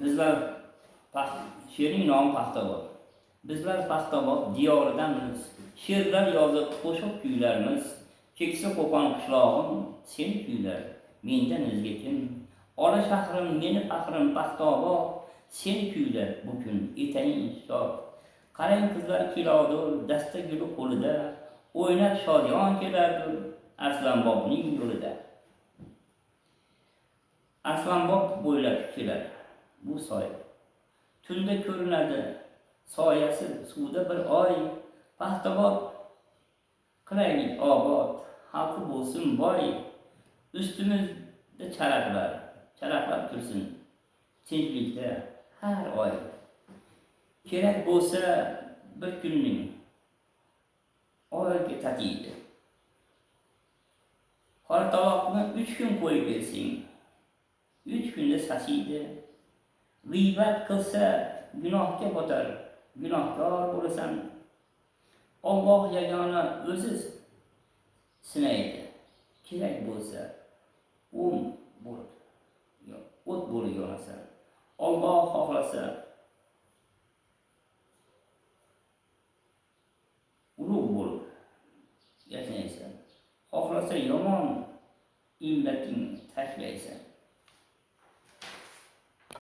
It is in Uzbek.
Bizlar she'ring nomi Paxtobod. Bizlar Paxtobod diyoridanmiz. She'rlar yozib qo'shiq kuylarmiz. Keksa Qo'qon qishlog'im sen kuylar. Mendan o'zga kim? Ola shahrim meni faxrim Paxtobod. Sen kuylar bu kun etayin shod. Qarang qizlar kelodur dasta guli qo'lida. O'ynab shodiyon kelardir Arslonbobning yo'lida. Arslonbob bo'ylab kelar bu soy. Tunda ko'rinadi soyasi suvda bir oy. Paxtobod qilaylik obod, xalqi bo'lsin boy. Ustimizda charaqlab tursin tinchlikda har oy. Kerak bo'lsa bir kunning oyga tatiydi. Qoratovoqni 3 kun qo'yib bersang 3 kunda sasiydi. G'iybat qilsa gunohga botar, gunohkor bo'lasan. Alloh yagona o'zi sinaydi. Kerak bo'lsa o't bo'lib yonasan. Alloh xohlasa ulug' bo'lib yashaysan. Xohlasa yomon illating tashlaysan.